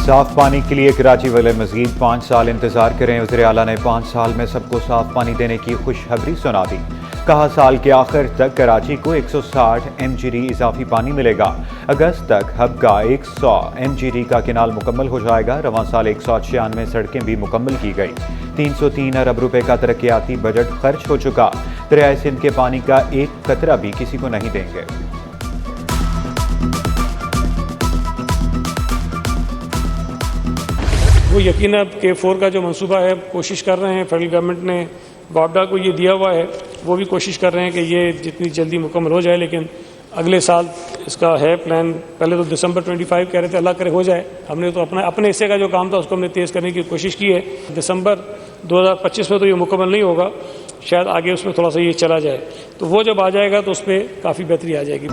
साफ पानी के लिए कराची वाले मजीद 5 साल इंतजार करें। वज़ीर आला ने 5 साल में सबको साफ पानी देने की खुशखबरी सुना दी। कहा साल के आखिर तक कराची को 160 MGD इजाफी पानी मिलेगा। अगस्त तक हब का 100 MGD का किनाल मुकम्मल हो जाएगा। रवां साल 196 सड़कें भी मुकम्मल की गई। 303 अरब रुपए का तरक्याती बजट खर्च हो चुका। दरियाए सिंध के पानी का एक कतरा भी किसी को नहीं देंगे। वो यकीन K4 का जो मंसूबा है कोशिश कर रहे हैं, फेडरल गवर्नमेंट ने बावडा को ये दिया हुआ है, वो भी कोशिश कर रहे हैं कि ये जितनी जल्दी मुकम्मल हो जाए। लेकिन अगले साल इसका है प्लान। पहले तो दिसंबर 25 कह रहे थे, अल्लाह करे हो जाए। हमने तो अपने हिस्से का जो काम था उसको हमने तेज़ करने की कोशिश की है। दिसंबर 2025 में तो ये मुकम्मल नहीं होगा, शायद आगे उसमें थोड़ा सा ये चला जाए। तो वो जब आ जाएगा तो उस पर काफ़ी बेहतरी आ जाएगी।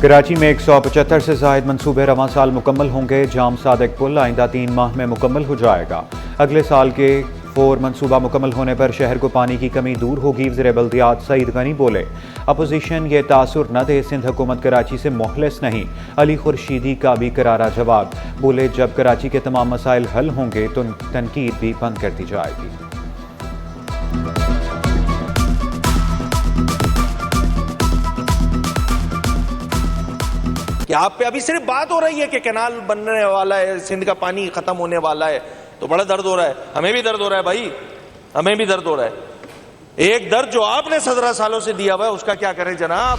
कराची में 175 से ज़ायद मंसूबे रवां साल मुकम्मल होंगे। जाम सादिक पुल आइंदा 3 माह में मुकम्मल हो जाएगा। अगले साल के 4 मंसूबा मुकम्मल होने पर शहर को पानी की कमी दूर होगी। वज़ीर बल्दियात सईद गनी बोले, अपोजिशन ये तासुर न दे, सिंध हुकूमत कराची से मुखलिस नहीं। अली खुर्शीदी का भी करारा जवाब। बोले जब कराची के तमाम मसाइल हल होंगे तो तनकीद भी बंद कर दी जाएगी। कि आप पे अभी सिर्फ बात हो रही है कि कैनाल बनने वाला है, सिंध का पानी खत्म होने वाला है, तो बड़ा दर्द हो रहा है। हमें भी दर्द हो रहा है भाई, हमें भी दर्द हो रहा है। एक दर्द जो आपने 17 सालों से दिया हुआ है उसका क्या करें जनाब।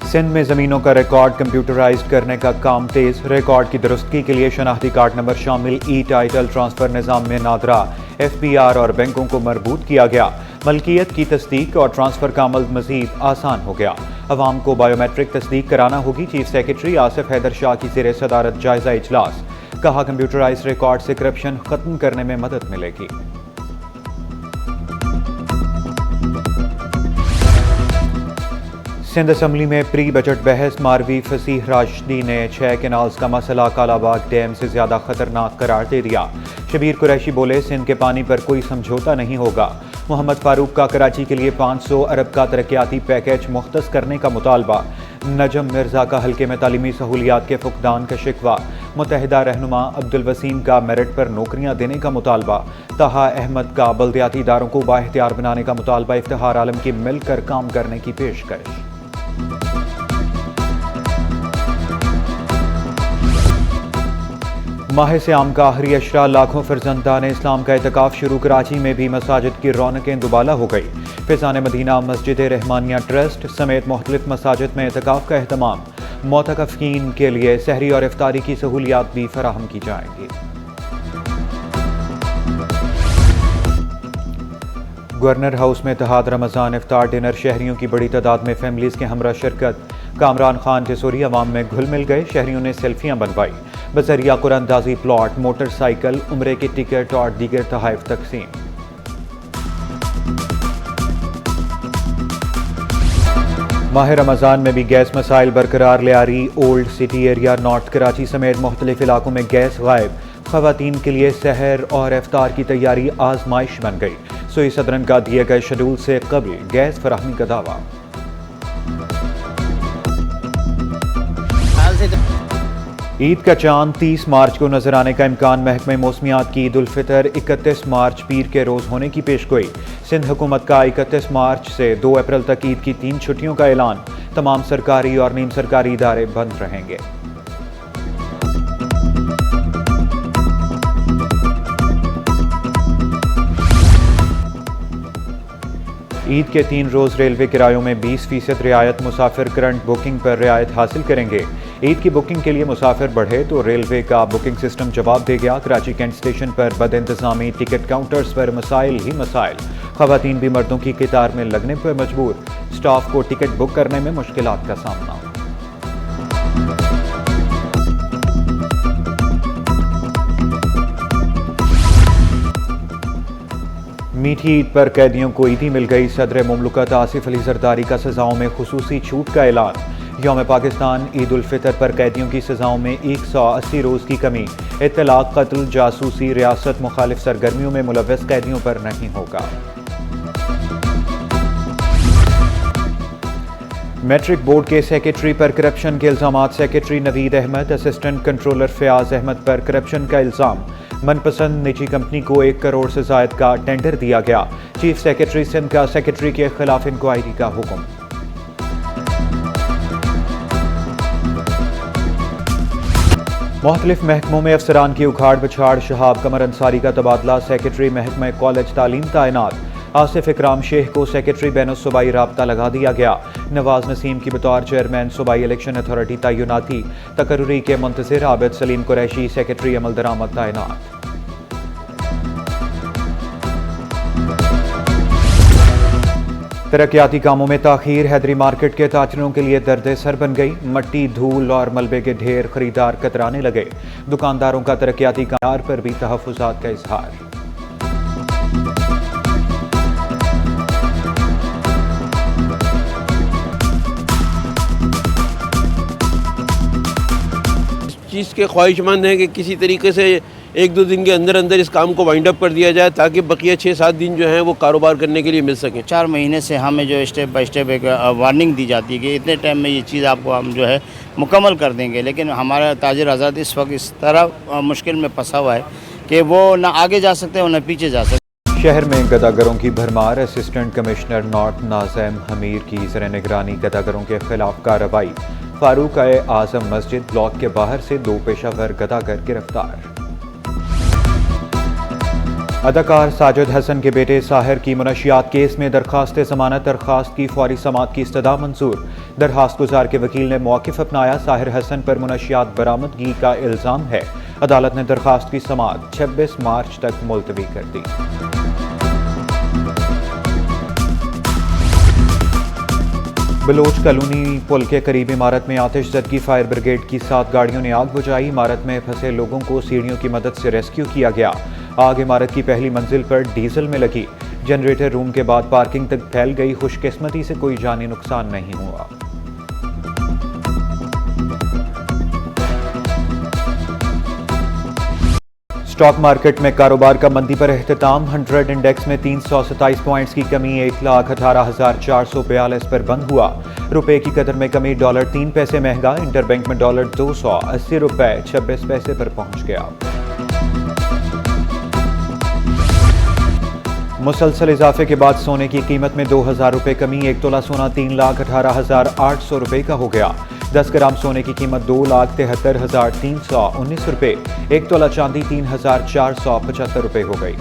सिंध में ज़मीनों का रिकॉर्ड कंप्यूटराइज्ड करने का काम तेज। रिकॉर्ड की दुरुस्ती के लिए शनाख्ती कार्ड नंबर शामिल टाइटल ट्रांसफर निज़ाम में नादरा FBR और बैंकों को मरबूत किया गया। मलकियत की तस्दीक और ट्रांसफर का अमल मजीद आसान हो गया। अवाम को बायोमेट्रिक तस्दीक कराना होगी। चीफ सेक्रेटरी आसिफ हैदर शाह की ज़ेरे सदारत जायजा इजलास। कहा कंप्यूटराइज्ड रिकॉर्ड से करप्शन खत्म करने में मदद मिलेगी। सिंध असम्बली में प्री बजट बहस। मारवी फसीह राशिदी ने 6 कैनाल्स का मसला कालाबाग डैम से ज्यादा खतरनाक करार दे दिया। शबीर कुरैशी बोले सिंध के पानी पर कोई समझौता नहीं होगा। मोहम्मद फारूक का कराची के लिए 500 अरब का तरक्याती पैकेज मुख्तस करने का मुतालबा। नजम मिर्जा का हल्के में तालीमी सहूलियात के फुकदान का शिकवा। मुत्तहिदा रहनुमा अब्दुल वसीम का मेरिट पर नौकरियां देने का मुतालबा। ताहा अहमद का बल्दियाती इदारों को बाइख्तियार बनाने का मुतालबा। इफ्तिखार आलम की मिलकर काम करने की पेशकश। माह सियाम का आखिरी अशरा। लाखों फरजंदान इस्लाम का एतकाफ शुरू। कराची में भी मसाजिद की रौनकें दुबाला हो गई। फैज़ान मदीना मस्जिद रहमानिया ट्रस्ट समेत मुख्तलिफ मसाजिद में एतकाफ का एहतमाम। मोतकफ़ीन के लिए सहरी और इफ्तारी की सहूलियात भी फराहम की जाएंगी। गवर्नर हाउस में इत्तेहाद रमज़ान इफ्तार डिनर। शहरियों की बड़ी तादाद में फैमिलीज के हमरा शिरकत। कामरान खान जसूरी अवाम में घुल मिल गए। शहरियों ने सेल्फियां बनवाई। बजरिया कुरानंदाजी प्लॉट, मोटरसाइकिल, उम्रे के टिकट और दीगर तोहफ़े तकसीम। माह रमज़ान में भी गैस मसाइल बरकरार। Lyari, old city area, north Karachi समेत मुख्तलिफ इलाकों में गैस गायब। ख़वातीन के लिए सहर और इफ्तार की तैयारी आजमाइश बन गई। सोई सदरन का दिए गए शेड्यूल से कबल गैस फराहमी का दावा। ईद का चांद 30 मार्च को नजर आने का इम्कान। महकमे मौसमियात की ईद उल फितर 31 मार्च पीर के रोज़ होने की पेशगोई। सिंध हुकूमत का 31 मार्च से 2 अप्रैल तक ईद की 3 छुट्टियों का ऐलान। तमाम सरकारी और नीम सरकारी इदारे बंद रहेंगे। ईद के 3 रोज़ रेलवे किरायों में 20% रियायत। मुसाफिर करंट बुकिंग पर रियायत हासिल करेंगे। ईद की बुकिंग के लिए मुसाफिर बढ़े तो रेलवे का बुकिंग सिस्टम जवाब दे गया। कराची कैंट स्टेशन पर बदइंतजामी, टिकट काउंटर्स पर मसाइल ही मसाइल। ख़वातीन भी मर्दों की कतार में लगने पर मजबूर। स्टाफ को टिकट बुक करने में मुश्किलात का सामना। मीठी ईद पर कैदियों को ईदी मिल गई। सदर मुमलकत आसिफ अली जरदारी का सजाओं में खुसूसी छूट का ऐलान। यौम पाकिस्तान ईद उल फितर पर कैदियों की सजाओं में 180 रोज़ की कमी। इत्तलाक, कत्ल, जासूसी, रियासत मुखालिफ सरगर्मियों में मुलव्वस कैदियों पर नहीं होगा। मैट्रिक बोर्ड के सेक्रेटरी पर करप्शन के इल्जामात। Secretary Naveed Ahmed, assistant controller Fayaz Ahmed पर करप्शन का इल्जाम। मनपसंद निजी कंपनी को 1 करोड़ से जायद का टेंडर दिया गया। चीफ सेक्रेटरी सिंध का सेक्रेटरी के खिलाफ इंक्वायरी का हुक्म। मुख्तलिफ महकमों में अफसरान की उखाड़ बछाड़। शहाब कमर अंसारी का तबादला। सेक्रेटरी महकमा कॉलेज तालीम तैनात। आसिफ इकराम शेख को सेक्रेटरी बैन सूबाई राब्ता लगा दिया गया। नवाज नसीम की बतौर चेयरमैन सूबाई इलेक्शन अथॉरिटी तैनाती। तकर्री के मुंतजिर आबिद सलीम कुरैशी सेक्रेटरी अमल दरामद तैनात। तरक्याती कामों में ताखीर। हैदरी मार्केट के ताजरों के लिए दर्द सर बन गई। मट्टी, धूल और मलबे के ढेर। खरीदार कतराने लगे। दुकानदारों का तरक्याती कार पर भी तहफ़्फ़ुज़ात का इजहार। चीज़ के ख्वाहिशमंद हैं कि किसी तरीके से 1-2 दिन के अंदर अंदर इस काम को वाइंड अप कर दिया जाए ताकि बकिया 6-7 दिन जो हैं वो कारोबार करने के लिए मिल सकें। 4 महीने से हमें जो स्टेप बाय स्टेप एक वार्निंग दी जाती है कि इतने टाइम में ये चीज़ आपको हम जो है मुकम्मल कर देंगे, लेकिन हमारा ताजिर आज़ाद इस वक्त इस तरह मुश्किल में फंसा हुआ है कि वो ना आगे जा सकते हैं और ना पीछे जा सकते। शहर में गदागरों की भरमार। Assistant commissioner north Nazim Hamir की ज़ेर निगरानी गदागरों के खिलाफ कार्रवाई। फारूक आज़म मस्जिद ब्लॉक के बाहर से 2 पेशावर गदागर गिरफ्तार। अदाकार साजिद हसन के बेटे साहिर की मुनशियात केस में दरखास्त ज़मानत दरखास्त की फौरी समाअत की इस्तदा मंजूर। दरखास्त गुजार के वकील ने मौक़िफ़ अपनाया। साहिर हसन पर मुनशियात बरामदगी का इल्ज़ाम है। अदालत ने दरखास्त की समाअत 26 मार्च तक मुलतवी कर दी। बलोच कॉलोनी पुल के करीब इमारत में आतिशज़दगी। फायर ब्रिगेड की 7 गाड़ियों ने आग बुझाई। इमारत में फंसे लोगों को सीढ़ियों की मदद से रेस्क्यू किया गया। आग इमारत की पहली मंजिल पर डीजल में लगी। जनरेटर रूम के बाद पार्किंग तक फैल गई। खुशकिस्मती से कोई जानी नुकसान नहीं हुआ। स्टॉक मार्केट में कारोबार का मंदी पर एहतिताम। 100 इंडेक्स में 327 पॉइंट्स की कमी 1,18,442 पर बंद हुआ। रुपए की कदर में कमी $3 महंगा। इंटरबैंक में $280.26 पर पहुंच गया। मुसलसल इजाफे के बाद सोने की कीमत में 2,000 रुपये कमी। 1 तोला सोना 3,18,800 रुपये का हो गया। 10 ग्राम सोने की कीमत 2,73,319 रुपये। 1 तोला चांदी 3,475 रुपये हो गई।